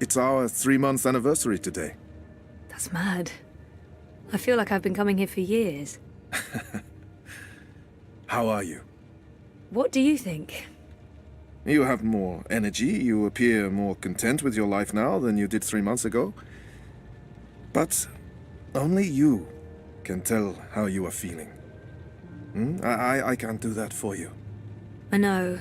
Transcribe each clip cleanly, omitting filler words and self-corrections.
It's our 3-month anniversary today. That's mad. I feel like I've been coming here for years. How are you? What do you think? You have more energy, you appear more content with your life now than you did 3 months ago. But only you can tell how you are feeling. I can't do that for you. I know.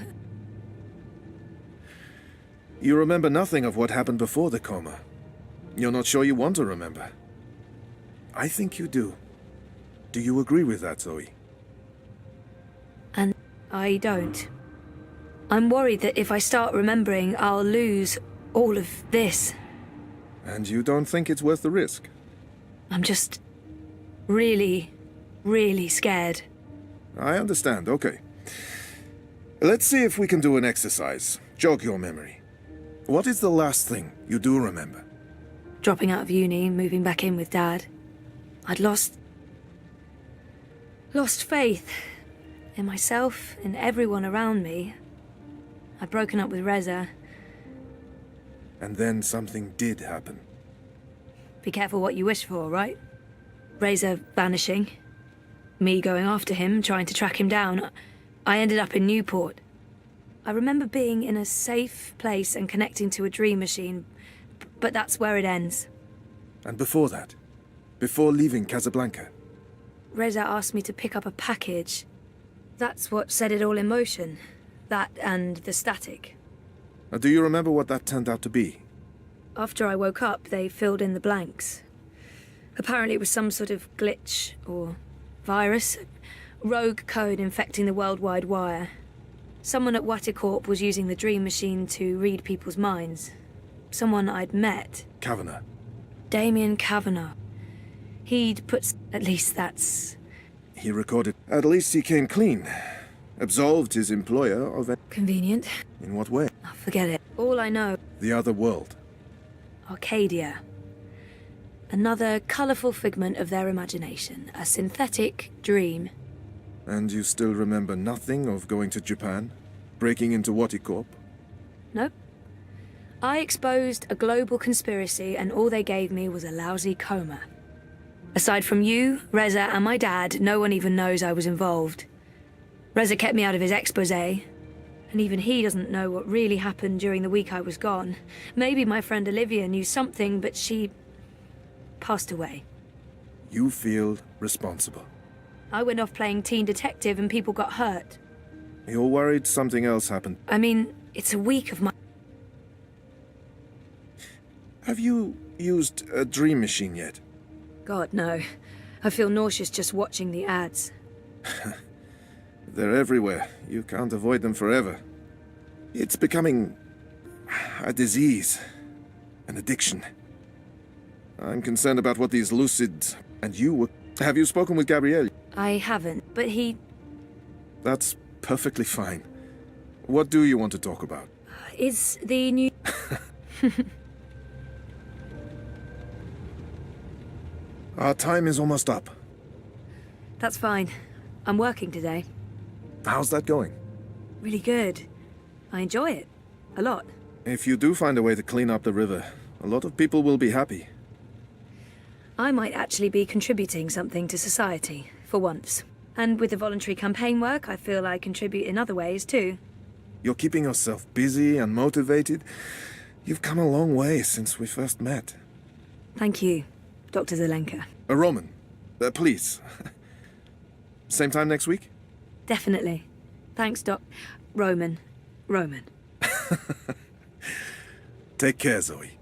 You remember nothing of what happened before the coma. You're not sure you want to remember. I think you do. Do you agree with that, Zoe? And I don't. I'm worried that if I start remembering, I'll lose all of this. And you don't think it's worth the risk? I'm just really, really scared. I understand, okay. Let's see if we can do an exercise. Jog your memory. What is the last thing you do remember? Dropping out of uni, moving back in with Dad. I'd lost faith in myself, in everyone around me. I'd broken up with Reza. And then something did happen. Be careful what you wish for, right? Reza vanishing. Me going after him, trying to track him down. I ended up in Newport. I remember being in a safe place and connecting to a dream machine, but that's where it ends. And before that? Before leaving Casablanca? Reza asked me to pick up a package. That's what set it all in motion. That and the static. Do you remember what that turned out to be? After I woke up, they filled in the blanks. Apparently it was some sort of glitch or virus. Rogue code infecting the worldwide wire. Someone at Waticorp was using the dream machine to read people's minds. Someone I'd met. Kavanagh. Damien Kavanagh. He'd put... At least that's... He recorded. At least he came clean. Absolved his employer of it. Convenient. In what way? Oh, forget it. All I know... The other world. Arcadia. Another colourful figment of their imagination. A synthetic dream. And you still remember nothing of going to Japan? Breaking into Waticorp? Nope. I exposed a global conspiracy and all they gave me was a lousy coma. Aside from you, Reza and my dad, no one even knows I was involved. Reza kept me out of his exposé, and even he doesn't know what really happened during the week I was gone. Maybe my friend Olivia knew something, but she... passed away. You feel responsible. I went off playing teen detective and people got hurt. You're worried something else happened. I mean, it's a week of my... Have you used a dream machine yet? God, no. I feel nauseous just watching the ads. They're everywhere. You can't avoid them forever. It's becoming a disease, an addiction. I'm concerned about what these lucid... And you were... Have you spoken with Gabriel? I haven't, but he... That's perfectly fine. What do you want to talk about? Is the new... Our time is almost up. That's fine. I'm working today. How's that going? Really good. I enjoy it. A lot. If you do find a way to clean up the river, a lot of people will be happy. I might actually be contributing something to society, for once. And with the voluntary campaign work, I feel I contribute in other ways, too. You're keeping yourself busy and motivated. You've come a long way since we first met. Thank you, Dr. Zelenka. Roman, please. Same time next week? Definitely. Thanks, Roman. Take care, Zoe.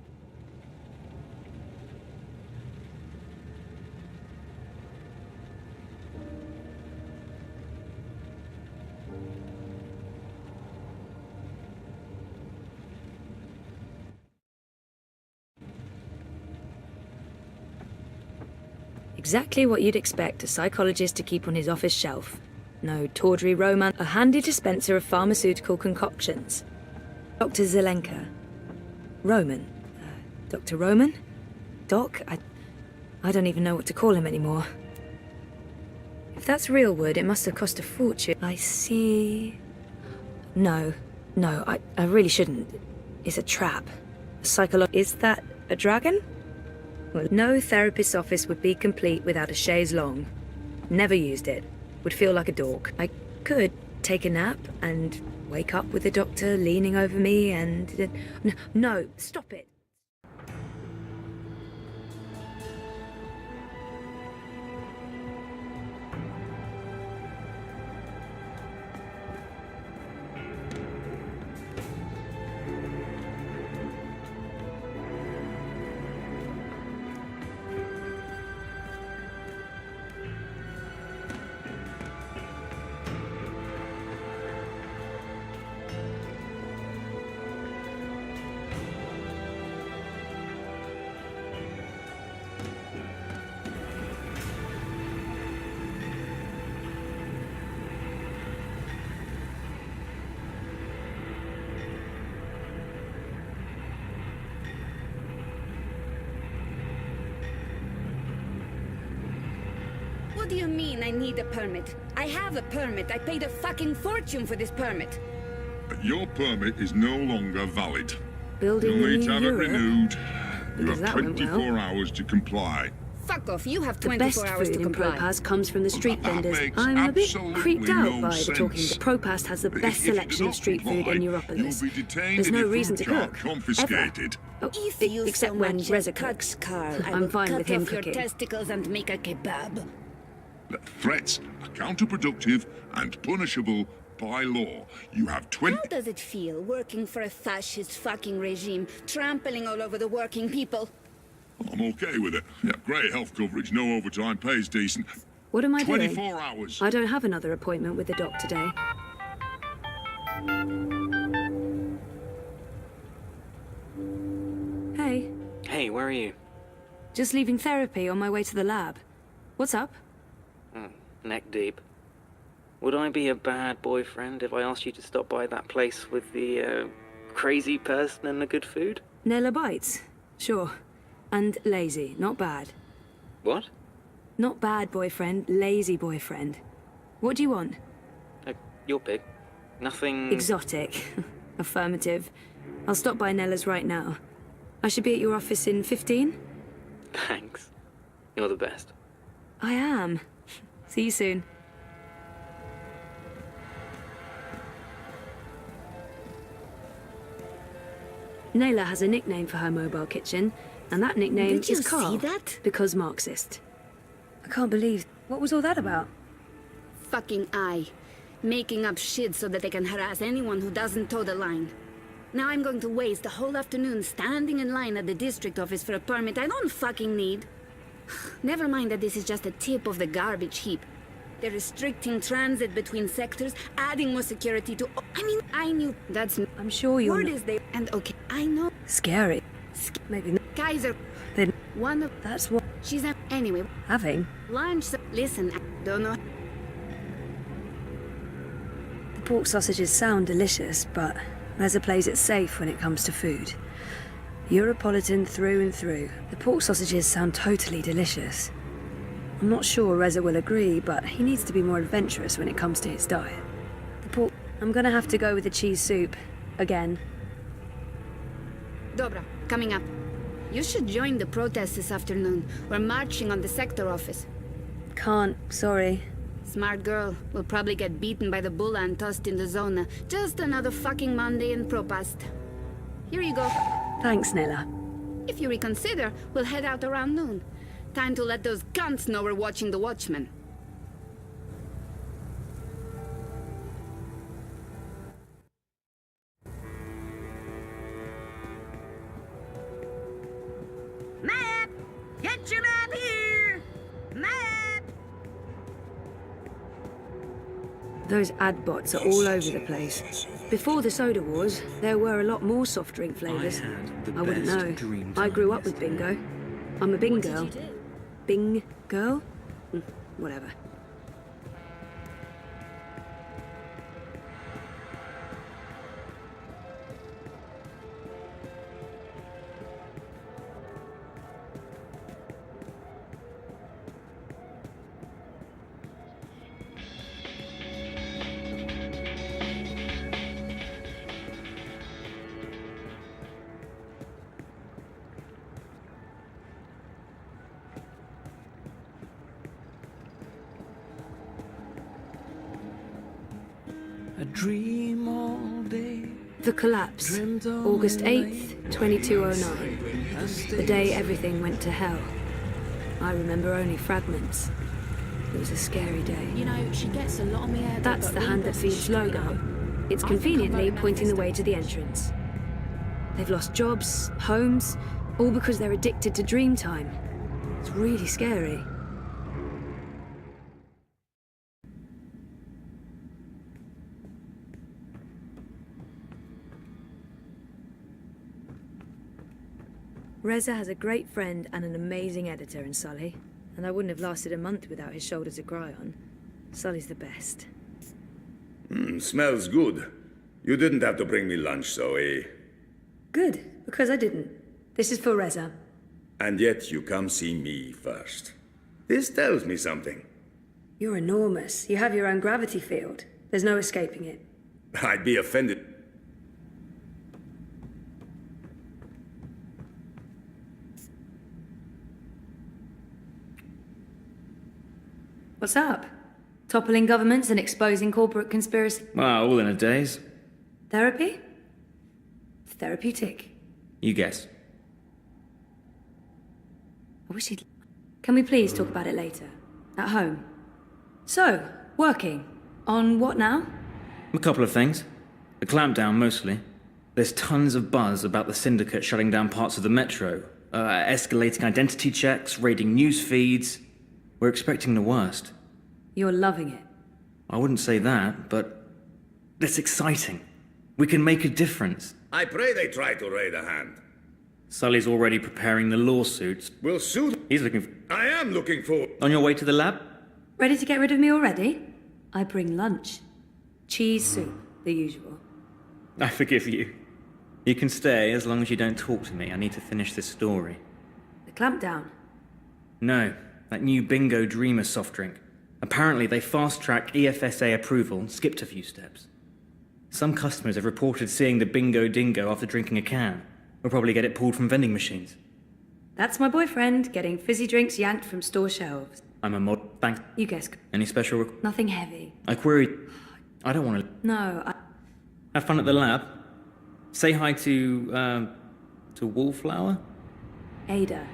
Exactly what you'd expect a psychologist to keep on his office shelf. No tawdry romance, a handy dispenser of pharmaceutical concoctions. Dr. Zelenka. Roman. Dr. Roman? Doc? I don't even know what to call him anymore. If that's real wood, it must have cost a fortune. I see... No, I really shouldn't. It's a trap. Is that a dragon? Well, no therapist's office would be complete without a chaise longue. Never used it. Would feel like a dork. I could take a nap and wake up with the doctor leaning over me and... No, stop it. What do you mean I need a permit? I have a permit. I paid a fucking fortune for this permit. Your permit is no longer valid. Building You'll need in to have it Europe. renewed. You Because have that went 24 well. hours to comply. Fuck off. You have The 24 best hours food to in comply. Propast comes from the street That vendors. makes I'm a bit absolutely creeped out no by the talking. sense. Propast has the But best if you do selection of not street food comply, in Europolis. You'll be detained There's and no your reason food to cart cook. confiscated. Oh, If you except so when much Reza as cooks. touch Carl, I I'm will fine cut with him off your cooking. testicles and make a kebab. Threats are counterproductive and punishable by law. You have 20... How does it feel working for a fascist fucking regime, trampling all over the working people? I'm okay with it. Yeah, great health coverage, no overtime, pays decent. What am I doing? 24 hours. I don't have another appointment with the doc today. Hey, Hey, where are you? just leaving therapy on my way to the lab. What's up? Neck deep. Would I be a bad boyfriend if I asked you to stop by that place with the, crazy person and the good food? Nella bites? Sure. And lazy, not bad. What? Not bad boyfriend, lazy boyfriend. What do you want? Your pick. Nothing... Exotic. Affirmative. I'll stop by Nella's right now. I should be at your office in 15? Thanks. You're the best. I am. See you soon. Nayla has a nickname for her mobile kitchen, and that nickname Did you is Carl. see that? Because Marxist. I can't believe... What was all that about? Fucking I. Making up shit so that they can harass anyone who doesn't toe the line. Now I'm going to waste the whole afternoon standing in line at the district office for a permit I don't fucking need. Never mind that this is just a tip of the garbage heap. They're restricting transit between sectors, adding more security to... I mean, I knew that's... I'm sure you're Word not... is there. And okay, I know. Scary. Maybe not. Kaiser, Then one of... that's what... She's a... Anyway, Having. lunch... Listen, I don't know. The pork sausages sound delicious, but Reza plays it safe when it comes to food. Europolitan through and through. The pork sausages sound totally delicious. I'm not sure Reza will agree, but he needs to be more adventurous when it comes to his diet. The pork... I'm gonna have to go with the cheese soup. Again. Dobra, coming up. You should join the protest this afternoon. We're marching on the sector office. Can't, sorry. Smart girl. Will probably get beaten by the bulla and tossed in the zona. Just another fucking Monday in Propast. Here you go. Thanks, Nella. If you reconsider, we'll head out around noon. Time to let those cunts know we're watching the Watchmen. Map! Get your map here! Map! Those ad bots are all over the place. Before the soda wars, there were a lot more soft drink flavours. I wouldn't know. I grew up with bingo. I'm a Bing girl. Bing girl? Whatever. dream all day. The collapse, August 8th, 2209. The day everything went to hell. I remember only fragments. It was a scary day. You know, she gets a lot on the air. That's the Hand That Feeds logo. It's conveniently pointing the way to the entrance. They've lost jobs, homes, all because they're addicted to dream time. It's really scary. Reza has a great friend and an amazing editor in Sully, and I wouldn't have lasted a month without his shoulder to cry on. Sully's the best. Smells good. You didn't have to bring me lunch, Zoe. Good, because I didn't. This is for Reza. And yet you come see me first. This tells me something. You're enormous. You have your own gravity field. There's no escaping it. I'd be offended. What's up? Toppling governments and exposing corporate conspiracy? Well, all in a daze. Therapy? It's therapeutic. You guess. I wish he'd... Can we please talk about it later? At home? So, working. On what now? A couple of things. A clampdown, mostly. There's tons of buzz about the syndicate shutting down parts of the metro. Escalating identity checks, raiding news feeds. We're expecting the worst. You're loving it. I wouldn't say that, but it's exciting. We can make a difference. I pray they try to raid a hand. Sully's already preparing the lawsuits. We'll soon... He's looking for... I am looking for... On your way to the lab? Ready to get rid of me already? I bring lunch. Cheese soup, the usual. I forgive you. You can stay as long as you don't talk to me. I need to finish this story. The clampdown? No, that new Bingo Dreamer soft drink. Apparently they fast-tracked EFSA approval and skipped a few steps. Some customers have reported seeing the Bingo Dingo after drinking a can. We'll probably get it pulled from vending machines. That's my boyfriend, getting fizzy drinks yanked from store shelves. I'm a mod... Thanks. You guess. Any special... Nothing heavy. I queried... I don't want to... No, Have fun at the lab. Say hi to Wallflower? Ada.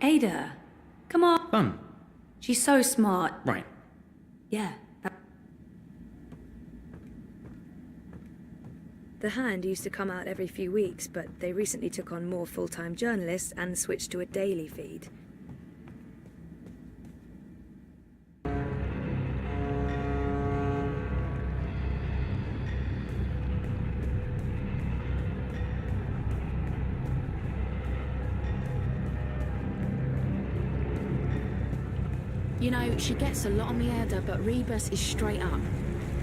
Ada. Come on. Fun. She's so smart. Right. Yeah. The Hand used to come out every few weeks, but they recently took on more full-time journalists and switched to a daily feed. You know, she gets a lot on the edda, but Rebus is straight up.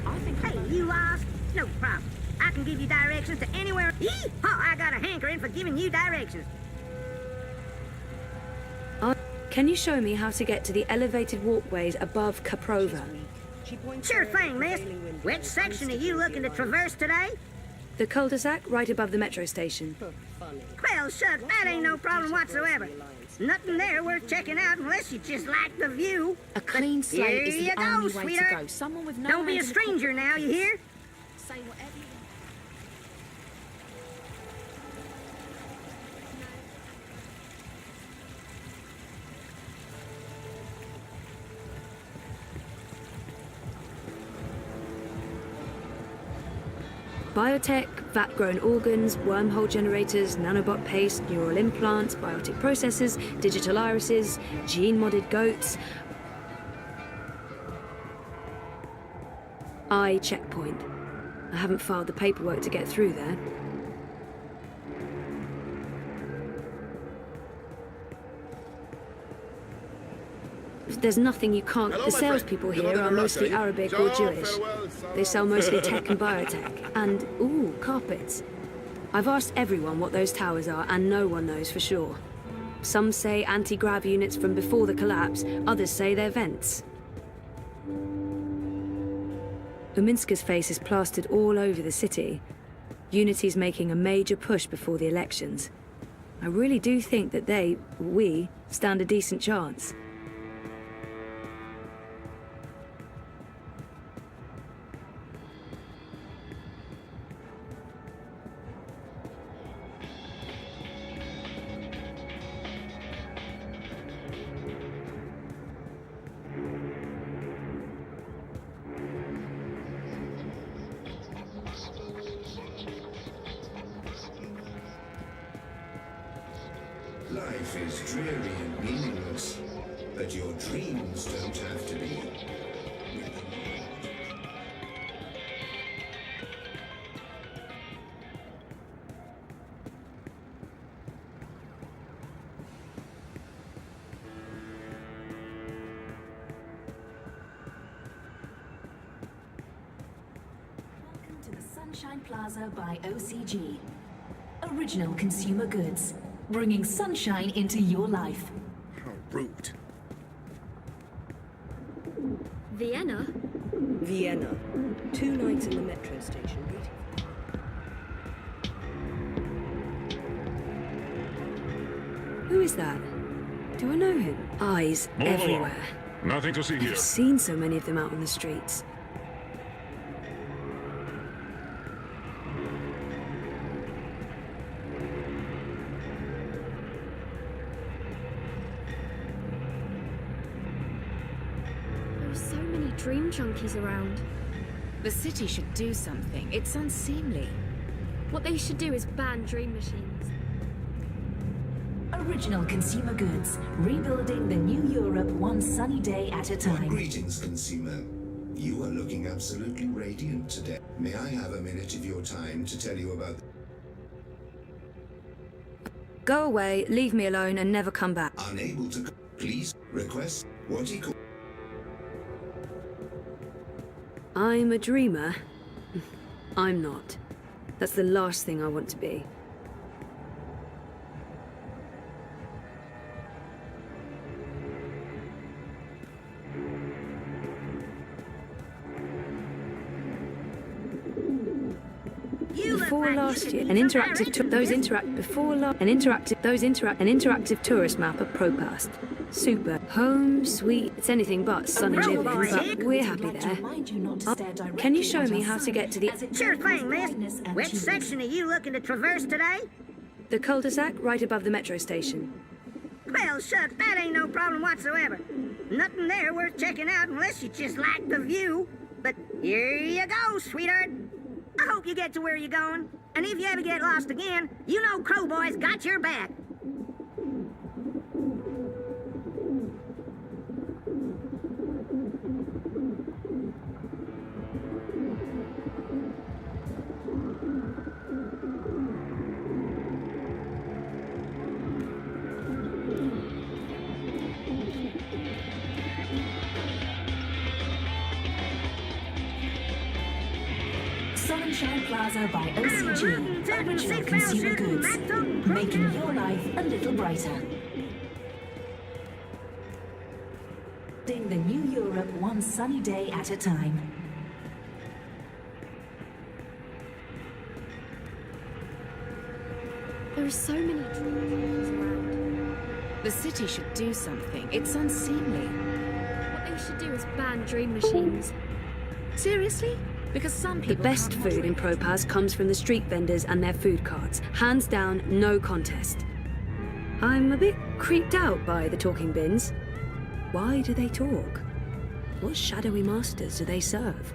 I think... Hey, you lost? No problem. I can give you directions to anywhere. Yee-haw, I got a hankering for giving you directions. Can you show me how to get to the elevated walkways above Caprova? Sure thing, miss. Which section are you looking to traverse today? The cul-de-sac right above the metro station. Well, shucks, that ain't no problem whatsoever. Nothing there worth checking out unless you just like the view. A clean slate is Here the you go, only way to sweetheart. go. Someone with no Don't be a hands in the stranger now, you hear? Say whatever you want. Biotech, vat-grown organs, wormhole generators, nanobot paste, neural implants, biotic processors, digital irises, gene-modded goats. Checkpoint. I haven't filed the paperwork to get through there. There's nothing you can't... The salespeople here are mostly Arabic or Jewish. They sell mostly tech and biotech. And, ooh, carpets. I've asked everyone what those towers are, and no one knows for sure. Some say anti-grav units from before the collapse, others say they're vents. Uminska's face is plastered all over the city. Unity's making a major push before the elections. I really do think that we, stand a decent chance. life is dreary and meaningless, but your dreams don't have to be. Welcome to the Sunshine Plaza by OCG. Original consumer goods, bringing sunshine into your life. How rude. Vienna? Vienna. 2 nights in the metro station. Who is that? Do I know him? Eyes everywhere. Nothing to see here. I've seen so many of them out on the streets. There are so many dream junkies around. The city should do something. It's unseemly. What they should do is ban dream machines. Original consumer goods, rebuilding the new Europe one sunny day at a time. Greetings, consumer. You are looking absolutely radiant today. May I have a minute of your time to tell you about... Go away, leave me alone, and never come back. Unable to... Please request what he called... I'm a dreamer. I'm not. That's the last thing I want to be. Before last year, an interactive tourist map of Propast. Super. Home, sweet, it's anything but sunny living, but we're happy there. Can you show me how to get to the... Sure thing, miss. Which section are you looking to traverse today? The cul-de-sac right above the metro station. Well, shucks, that ain't no problem whatsoever. Nothing there worth checking out unless you just like the view. But here you go, sweetheart. I hope you get to where you're going. And if you ever get lost again, you know Crowboy's got your back. Sunshine Plaza by OCG. Original consumer goods, making your life a little brighter. The new Europe one sunny day at a time. There are so many dream junkies around. The city should do something. It's unseemly. What they should do is ban dream machines. Seriously? Because some people... The best food in Propaz comes from the street vendors and their food carts. Hands down, no contest. I'm a bit creeped out by the talking bins. Why do they talk? What shadowy masters do they serve?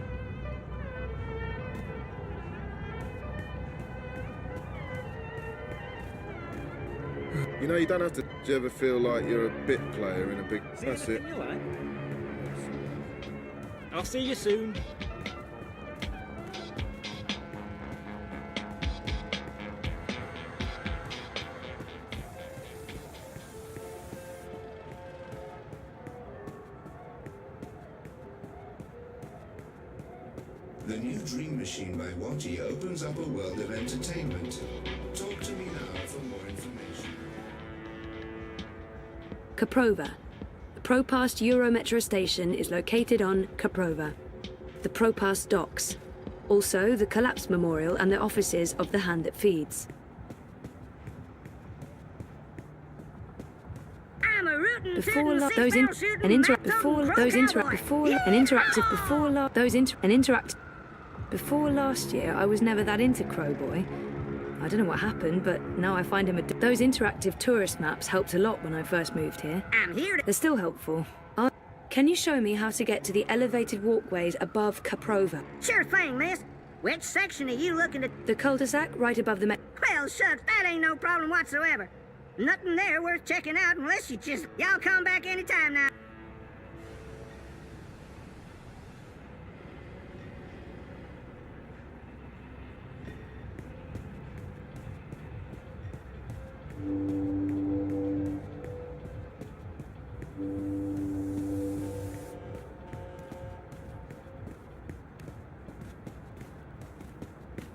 You know, you don't have to... Do you ever feel like you're a bit player in a big... That's it. I'll see you soon. The new Dream Machine by Watty opens up a world of entertainment. Talk to me now for more information. Kaprova. The Propast Eurometro station is located on Kaprova. The Propast docks. Also, the Collapse Memorial and the offices of the Hand That Feeds. I'm a rootin' Before tootin' those in seatbelt shootin' an interact map before toting those pro interact cowboy. before an interactive before those inter an interact before last year I was never that into Crowboy. I don't know what happened, but now I find him those interactive tourist maps helped a lot when I first moved here. I'm here to... They're still helpful. Can you show me how to get to the elevated walkways above Kaprova? Sure thing, miss. Which section are you looking to... The cul-de-sac right above the Well, shucks, that ain't no problem whatsoever. Nothing there worth checking out unless you just... Y'all come back anytime now.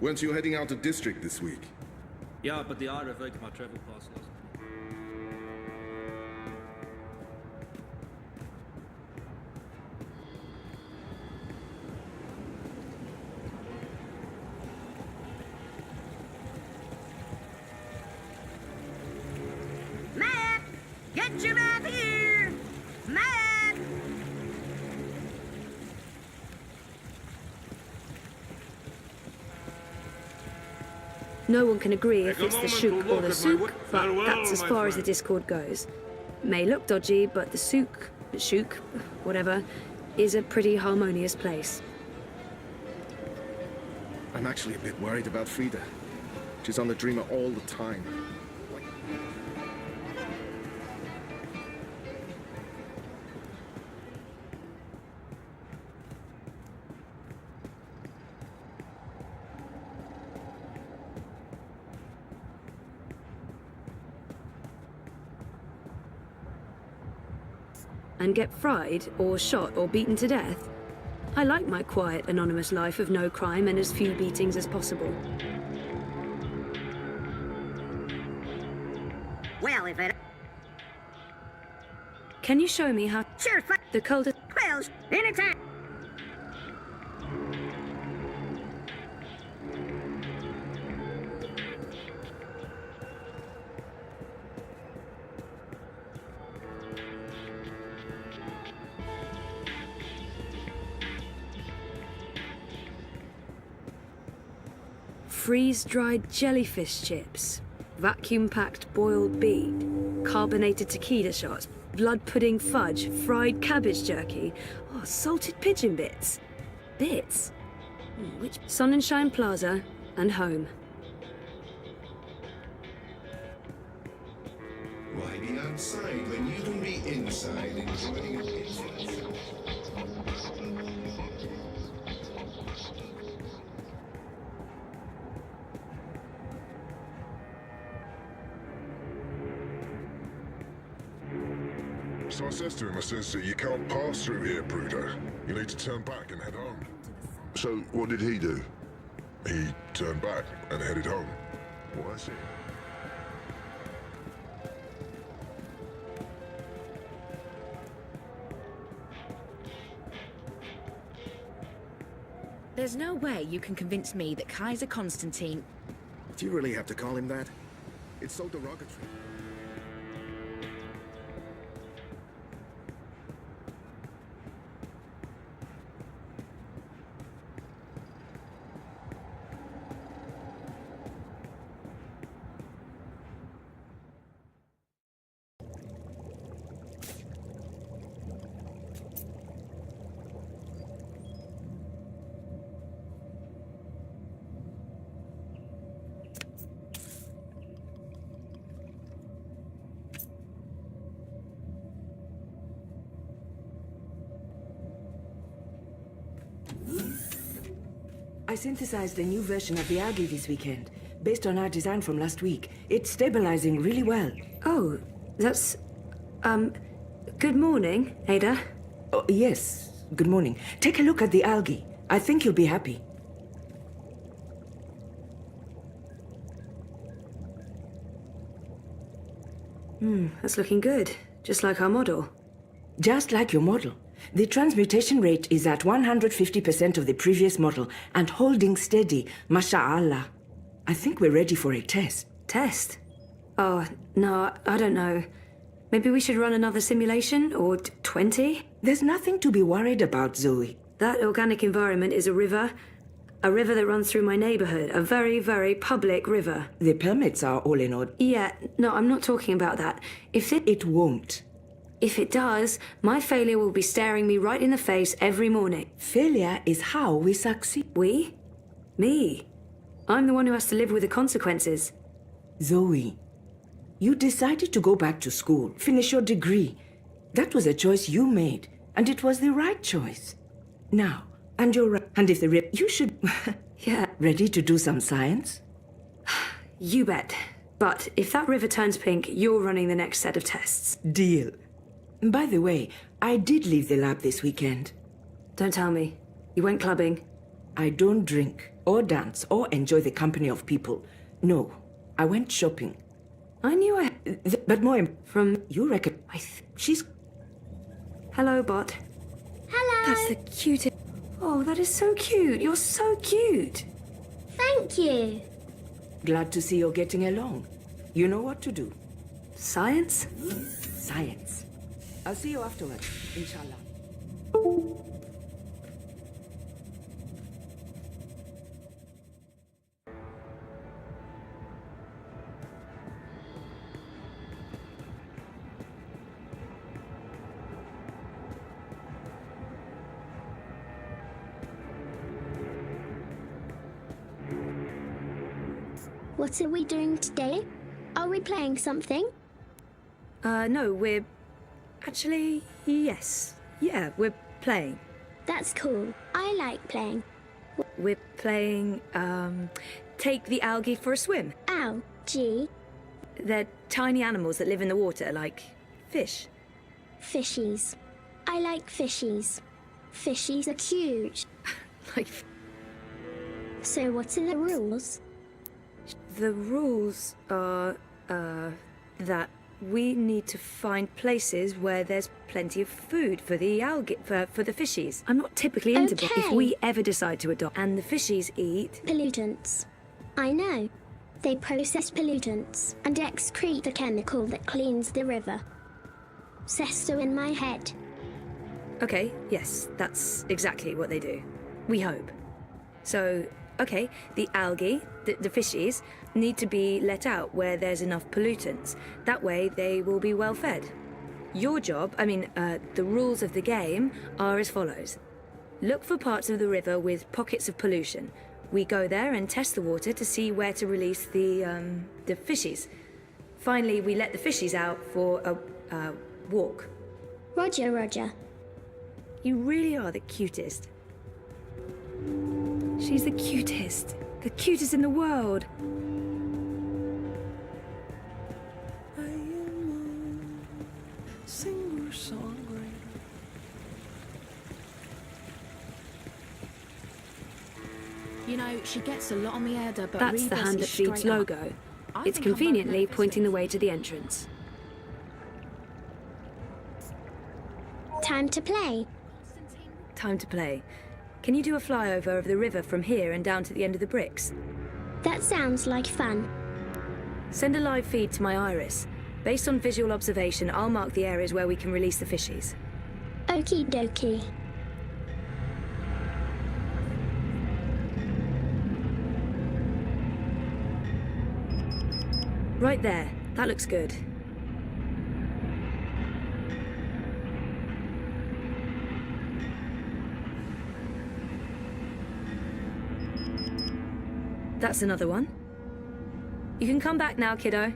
Weren't you heading out to District this week? Yeah, but the I revoked my travel pass last night. Matt! Get your map here! Matt! No one can agree if it's the Shook or the Sook, but that's as far as the Discord goes. May look dodgy, but the Shook, whatever, is a pretty harmonious place. I'm actually a bit worried about Frida. She's on the Dreamer all the time. And get fried, or shot, or beaten to death? I like my quiet, anonymous life of no crime and as few beatings as possible. Well, if it... Can you show me how... Sure, the cult... Well, anytime. Freeze-dried jellyfish chips, vacuum-packed boiled beef, carbonated tequila shots, blood pudding fudge, fried cabbage jerky, oh, salted pigeon bits. Bits? Which? Sonnenschein Plaza and home. Why be outside when you can be inside enjoying a pizza? So I says to him, I says, you can't pass through here, Bruder. You need to turn back and head home. So what did he do? He turned back and headed home. Well, I see. There's no way you can convince me that Kaiser Constantine... Do you really have to call him that? It's so derogatory. I synthesized a new version of the algae this weekend, based on our design from last week. It's stabilizing really well. Oh, that's... good morning, Ada. Oh, yes, good morning. Take a look at the algae. I think you'll be happy. That's looking good. Just like our model. Just like your model. The transmutation rate is at 150% of the previous model and holding steady, masha'Allah. I think we're ready for a test. Test? Oh, no, I don't know. Maybe we should run another simulation, or 20? There's nothing to be worried about, Zoe. That organic environment is a river that runs through my neighborhood, a very, very public river. The permits are all in order. Yeah, no, I'm not talking about that. It won't. If it does, my failure will be staring me right in the face every morning. Failure is how we succeed. We? Me? I'm the one who has to live with the consequences. Zoe, You decided to go back to school, finish your degree. That was a choice you made, and it was the right choice. Now, and you're right. And if the you should... Yeah. Ready to do some science? You bet. But if that river turns pink, you're running the next set of tests. Deal. By the way, I did leave the lab this weekend. Don't tell me. You went clubbing? I don't drink, or dance, or enjoy the company of people. No, I went shopping. I knew I... But more... From... You reckon... She's... Hello, bot. Hello. That's the cutest... Oh, that is so cute. You're so cute. Thank you. Glad to see you're getting along. You know what to do. Science? Science. I'll see you afterwards, inshallah. What are we doing today? Are we playing something? No, we're... Actually, yes. Yeah, we're playing. That's cool. I like playing. We're playing, take the algae for a swim. Algae? They're tiny animals that live in the water, like fish. Fishies. I like fishies. Fishies are cute. Like... So what are the rules? The rules are, that we need to find places where there's plenty of food for the algae, for the fishies. I'm not typically into Okay. if we ever decide to adopt, and the fishies eat... Pollutants. I know. They process pollutants and excrete the chemical that cleans the river. Says so in my head. Okay, yes, that's exactly what they do. We hope. So, okay, the algae, the fishies, need to be let out where there's enough pollutants. That way they will be well fed. Your job, the rules of the game are as follows. Look for parts of the river with pockets of pollution. We go there and test the water to see where to release the fishies. Finally, we let the fishies out for a walk. Roger, Roger. You really are the cutest. She's the cutest. The cutest in the world. I am a singer-songwriter. You know, she gets a lot on the Ada, but That's the Rebus Hand That is Feeds straight up. logo. I It's think I'm conveniently both pointing the way to the entrance. Time to play. Time to play. Can you do a flyover of the river from here and down to the end of the bricks? That sounds like fun. Send a live feed to my iris. Based on visual observation, I'll mark the areas where we can release the fishies. Okie dokie. Right there. That looks good. That's another one. You can come back now, kiddo.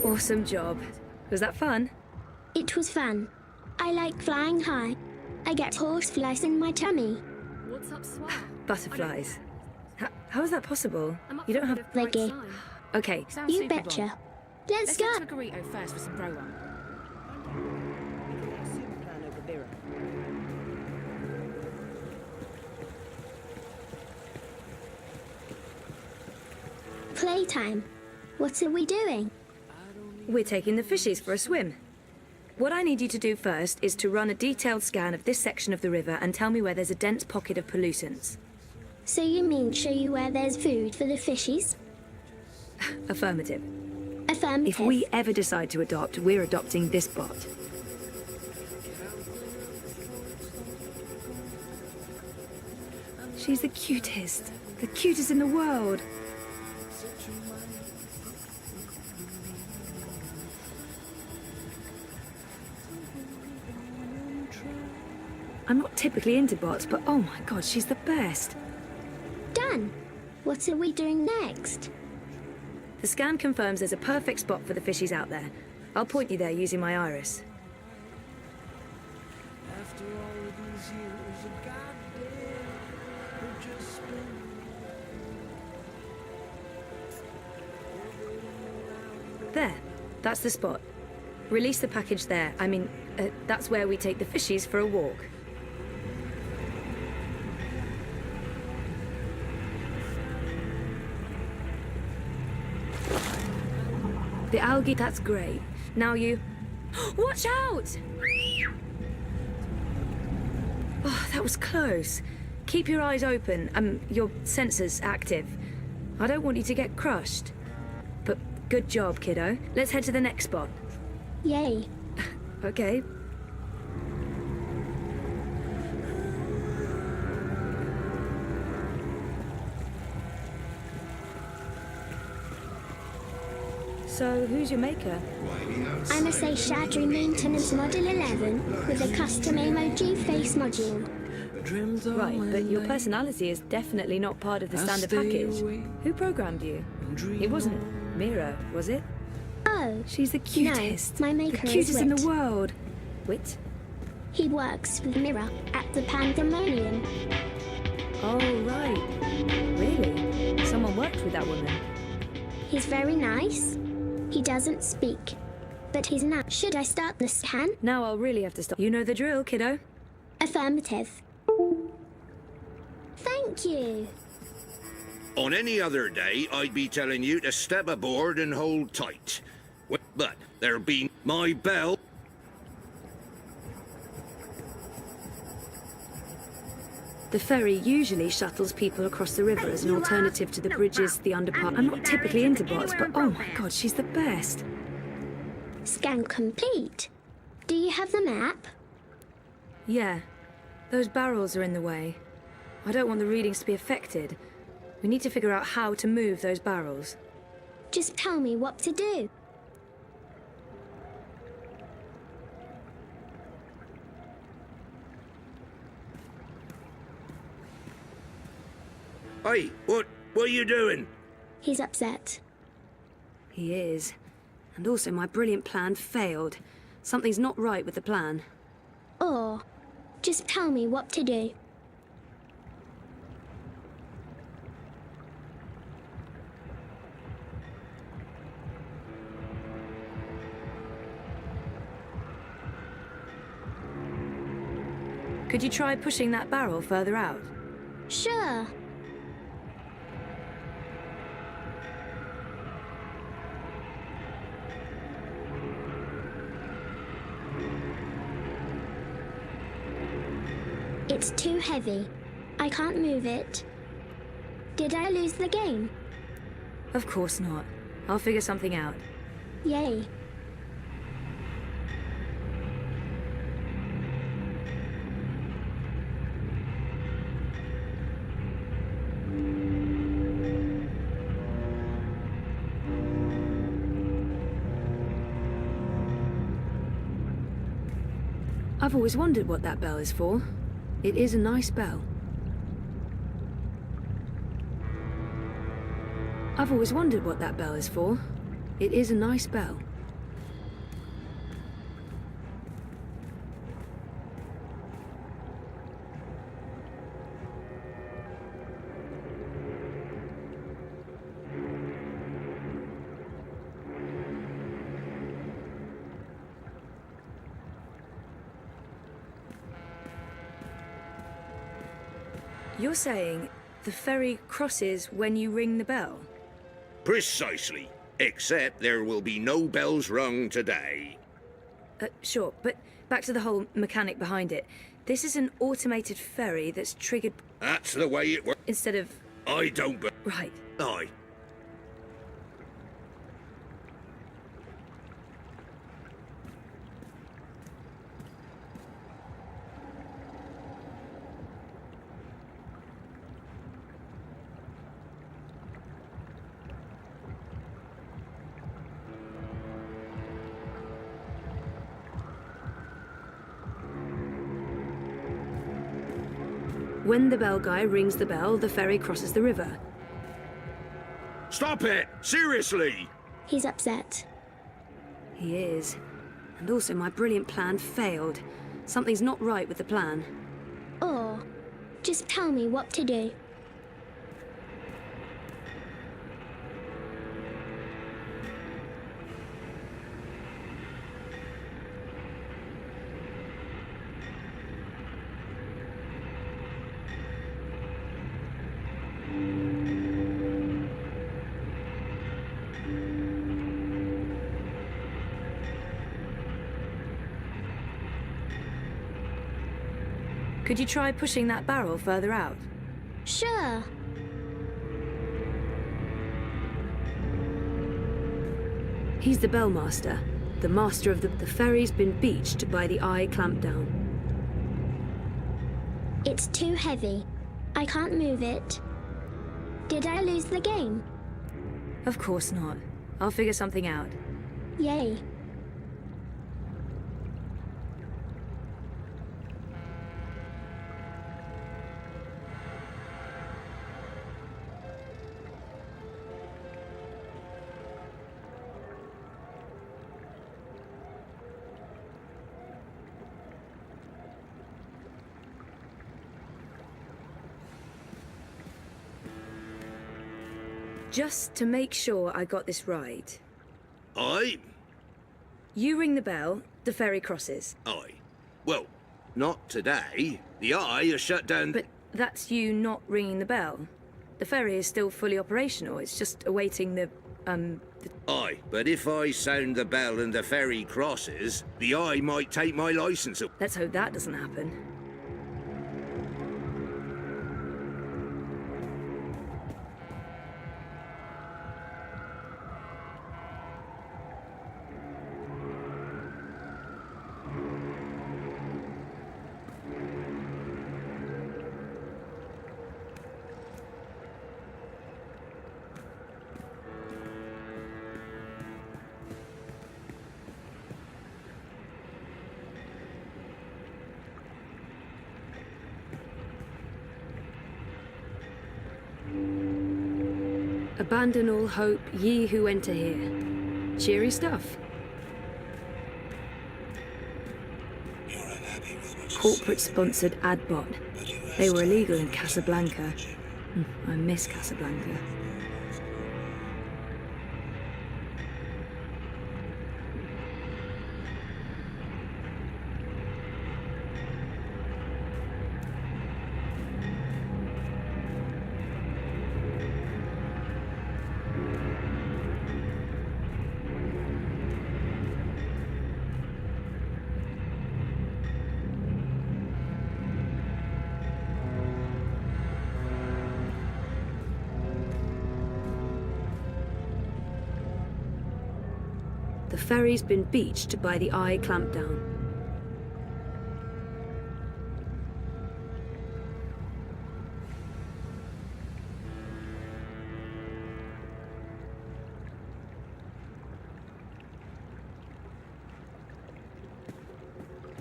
Awesome job. Was that fun? It was fun. I like flying high. I get horseflies in my tummy. What's up, Swag? Butterflies. How is that possible? You don't have... Leggy. Okay. Sounds You super betcha. Bob. Let's go. Get to a burrito first for some bro one. Playtime. What are we doing? We're taking the fishies for a swim. What I need you to do first is to run a detailed scan of this section of the river and tell me where there's a dense pocket of pollutants. So you mean show you where there's food for the fishies? Affirmative. Affirmative. If we ever decide to adopt, we're adopting this bot. She's the cutest in the world. I'm not typically into bots, but oh my god, she's the best. Done. What are we doing next? The scan confirms there's a perfect spot for the fishies out there. I'll point you there using my iris. After all of these years of goddamn, we've just been... There. That's the spot. Release the package there. I mean, that's where we take the fishies for a walk. The algae, that's great. Now you... Watch out! Oh, that was close. Keep your eyes open, your sensors active. I don't want you to get crushed. But good job, kiddo. Let's head to the next spot. Yay. Okay. So, who's your maker? I'm a Seychadri Maintenance Model 11 with a custom emoji face module. Right, but your personality is definitely not part of the standard package. Who programmed you? It wasn't Mira, was it? Oh. She's the cutest. No, my maker the cutest is in Wit. the world. Wit? He works with Mira at the Pandemonium. Oh, right. Really? Someone worked with that woman. He's very nice. He doesn't speak, but he's not. Should I start the scan? Now I'll really have to stop. You know the drill, kiddo. Affirmative. Thank you. On any other day, I'd be telling you to step aboard and hold tight. But there'll be my bell. The ferry usually shuttles people across the river as an alternative to the bridges, the underpass. I'm not typically into bots, but oh my god, she's the best. Scan complete. Do you have the map? Yeah. Those barrels are in the way. I don't want the readings to be affected. We need to figure out how to move those barrels. Just tell me what to do. Hey, what are you doing? He's upset. He is. And also my brilliant plan failed. Something's not right with the plan. Or, just tell me what to do. Could you try pushing that barrel further out? Sure. It's too heavy. I can't move it. Did I lose the game? Of course not. I'll figure something out. Yay. I've always wondered what that bell is for. It is a nice bell. I've always wondered what that bell is for. It is a nice bell. You're saying the ferry crosses when you ring the bell? Precisely. Except there will be no bells rung today. Sure, but back to the whole mechanic behind it. This is an automated ferry that's triggered... That's the way it works. Instead of... I don't but... Right. Aye. When the bell guy rings the bell, the ferry crosses the river. Stop it! Seriously! He's upset. He is. And also my brilliant plan failed. Something's not right with the plan. Or, just tell me what to do. Could you try pushing that barrel further out? Sure. He's the bellmaster. The master of the ferry's been beached by the eye clampdown. It's too heavy. I can't move it. Did I lose the game? Of course not. I'll figure something out. Yay. Just to make sure I got this right. Aye? You ring the bell, the ferry crosses. Aye. Well, not today. The eye is shut down. But that's you not ringing the bell. The ferry is still fully operational. It's just awaiting the Aye, but if I sound the bell and the ferry crosses, the eye might take my license. Let's hope that doesn't happen. Abandon all hope, ye who enter here. Cheery stuff. Corporate-sponsored ad bot. They were illegal in Casablanca. I miss Casablanca. The ferry's been beached by the eye clampdown.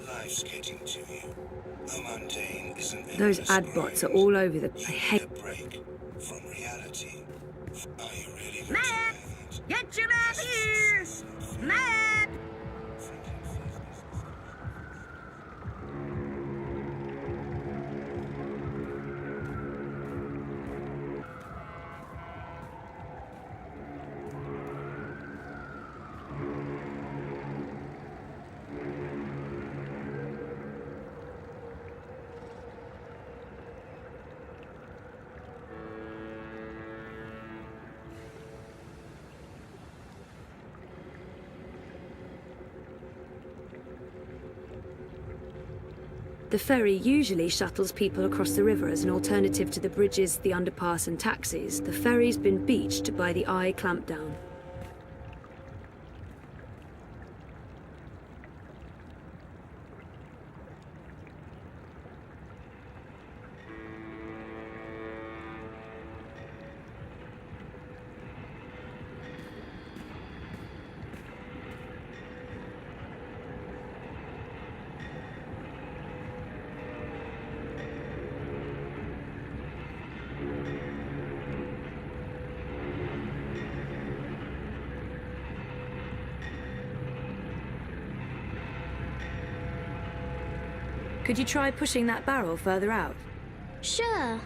Life's getting to you. The mundane isn't Those ad bots are all over the... I hate... a break from reality. Are you really Matt! Get your map here! Matt! The ferry usually shuttles people across the river as an alternative to the bridges, the underpass and taxis. The ferry's been beached by the eye clampdown. Could you try pushing that barrel further out? Sure.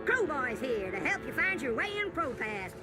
Crowboy's here to help you find your way in protest.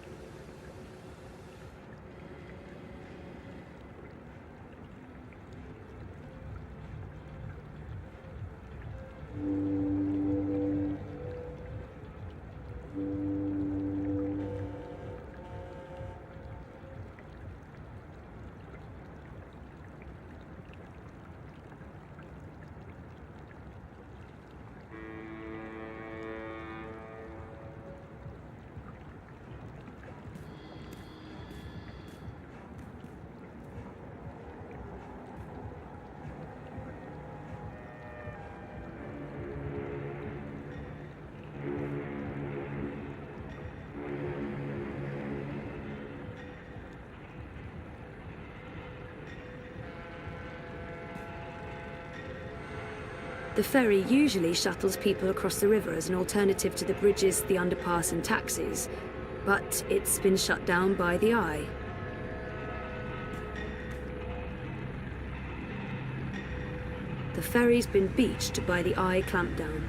The ferry usually shuttles people across the river as an alternative to the bridges, the underpass and taxis, but it's been shut down by the Eye. The ferry's been beached by the Eye clampdown.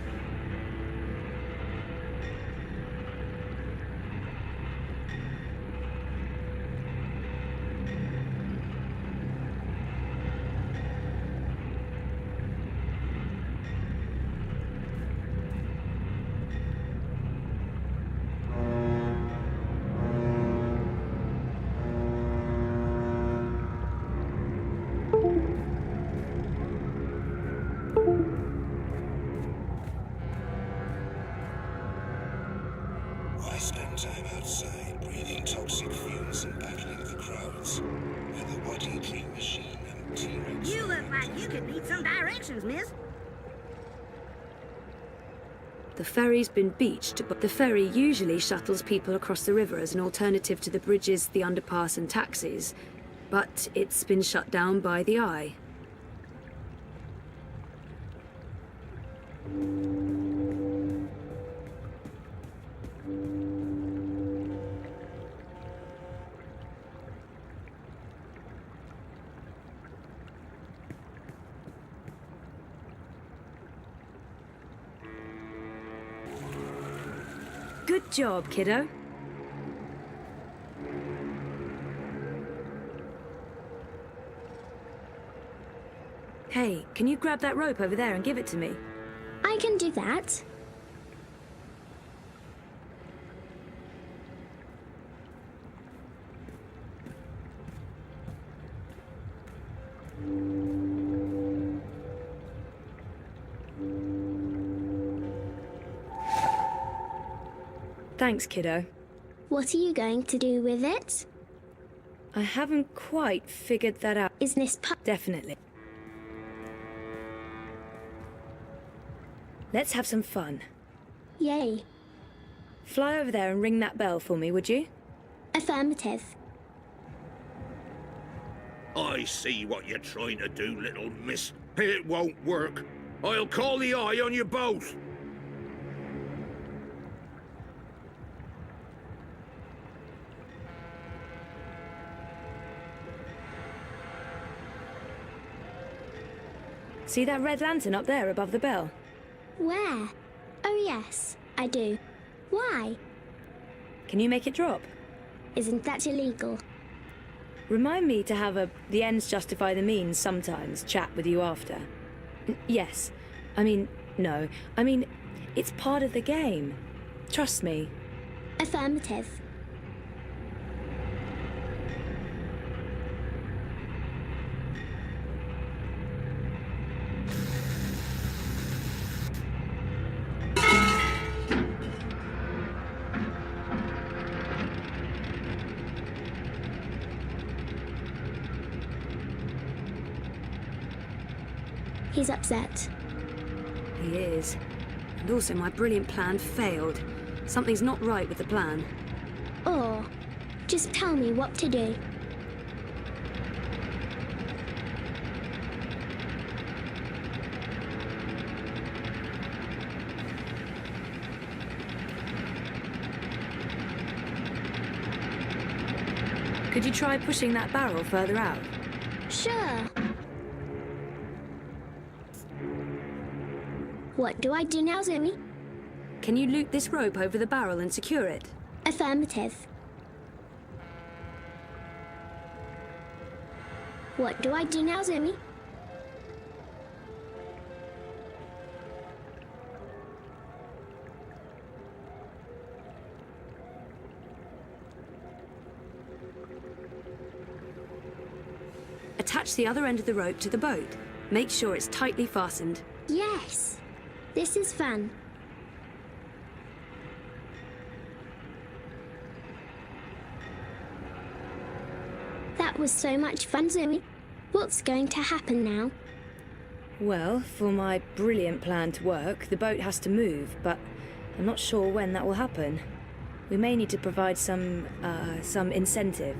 I spend time outside, breathing toxic fumes and battling the crowds. With the Waddy Dream Machine and T-Rex. You look like you could need some directions, miss. The ferry's been beached, but the ferry usually shuttles people across the river as an alternative to the bridges, the underpass and taxis, but it's been shut down by the Eye. Good job, kiddo. Hey, can you grab that rope over there and give it to me? I can do that. Thanks, kiddo. What are you going to do with it? I haven't quite figured that out. Is this Definitely. Let's have some fun. Yay. Fly over there and ring that bell for me, would you? Affirmative. I see what you're trying to do, little miss. It won't work. I'll call the Eye on you both. See that red lantern up there above the bell? Where? Oh yes, I do. Why? Can you make it drop? Isn't that illegal? Remind me to have a the ends justify the means sometimes chat with you after. Yes. No. It's part of the game. Trust me. Affirmative. He's upset. He is. And also my brilliant plan failed. Something's not right with the plan. Or just tell me what to do. Could you try pushing that barrel further out? Sure. What do I do now, Zoe? Can you loop this rope over the barrel and secure it? Affirmative. What do I do now, Zoe? Attach the other end of the rope to the boat. Make sure it's tightly fastened. Yes. This is fun. That was so much fun, Zoe. What's going to happen now? Well, for my brilliant plan to work, the boat has to move, but I'm not sure when that will happen. We may need to provide some incentive.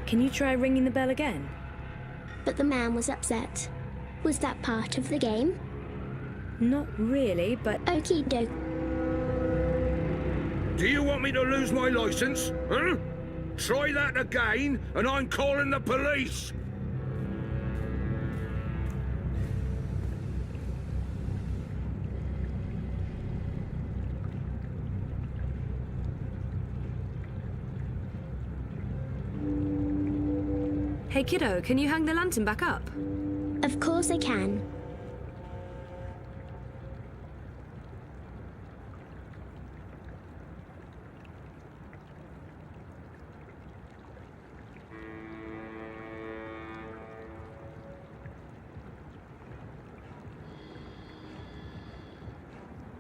Can you try ringing the bell again? But the man was upset. Was that part of the game? Not really, but... Okie doke. Do you want me to lose my license? Huh? Try that again, and I'm calling the police! Hey kiddo, can you hang the lantern back up? Of course I can.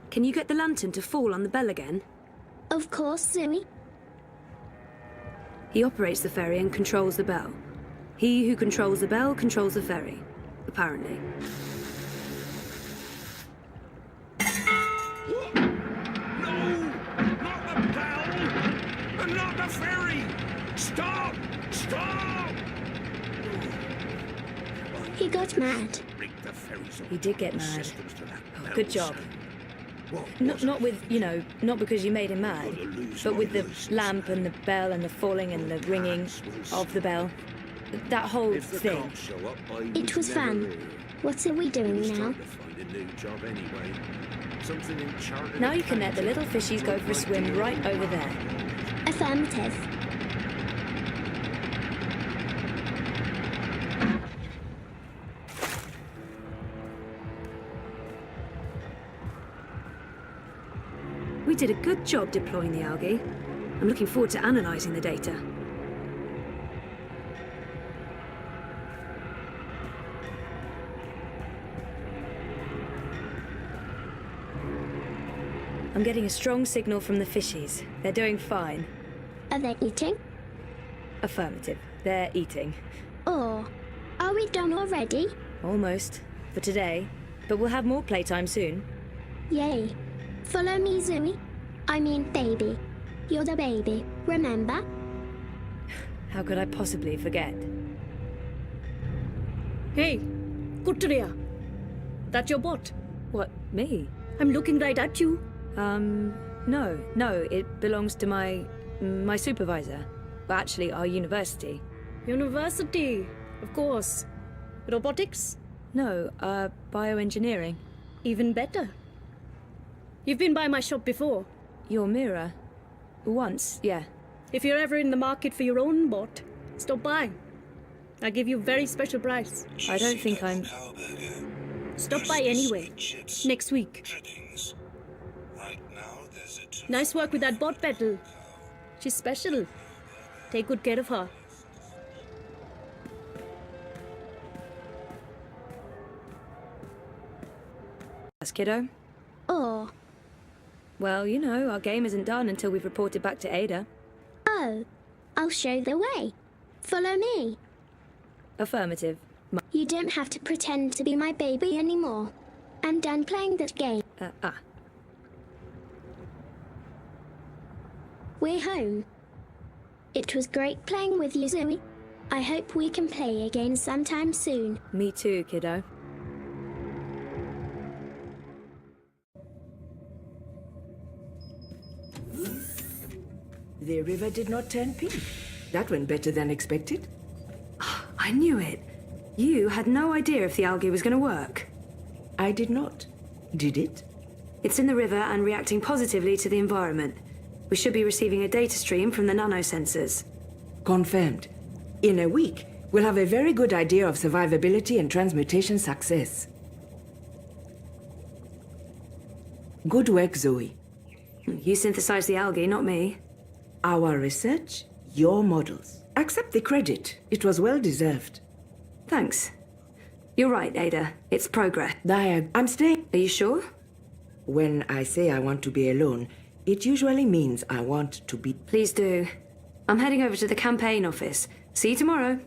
Can you get the lantern to fall on the bell again? Of course, Zoe. He operates the ferry and controls the bell. He who controls the bell controls the ferry, apparently. No! Not the bell! And not the ferry! Stop! Stop! He got mad. He did get mad. Oh, good job. Not with, you know, not because you made him mad, but with the lamp and the bell and the falling and the ringing of the bell. That whole thing. It was fun. What are we doing now? Now you can let the little fishies go for a swim right over there. Affirmative. We did a good job deploying the algae. I'm looking forward to analysing the data. I'm getting a strong signal from the fishies. They're doing fine. Are they eating? Affirmative. They're eating. Or are we done already? Almost. For today. But we'll have more playtime soon. Yay. Follow me, Zoe. I mean, baby. You're the baby, remember? How could I possibly forget? Hey, Kuttria. That your bot? What, me? I'm looking right at you. No, it belongs to my supervisor. Well, actually, our university. University, of course. Robotics? No, bioengineering. Even better. You've been by my shop before. Your mirror? Once, yeah. If you're ever in the market for your own bot, stop by. I'll give you a very special price. I don't think I'm... Stop by anyway. Next week. Nice work with that bot battle. She's special. Take good care of her. Yes, kiddo? Or... Well, you know, our game isn't done until we've reported back to Ada. Oh, I'll show the way. Follow me. Affirmative. You don't have to pretend to be my baby anymore. I'm done playing that game. We're home. It was great playing with you, Zoe. I hope we can play again sometime soon. Me too, kiddo. The river did not turn pink. That went better than expected. I knew it. You had no idea if the algae was going to work. I did not. Did it? It's in the river and reacting positively to the environment. We should be receiving a data stream from the nanosensors. Confirmed. In a week, we'll have a very good idea of survivability and transmutation success. Good work, Zoe. You synthesized the algae, not me. Our research, your models. Accept the credit. It was well deserved. Thanks. You're right, Ada. It's progress. I'm staying. Are you sure? When I say I want to be alone, it usually means I want to be... Please do. I'm heading over to the campaign office. See you tomorrow.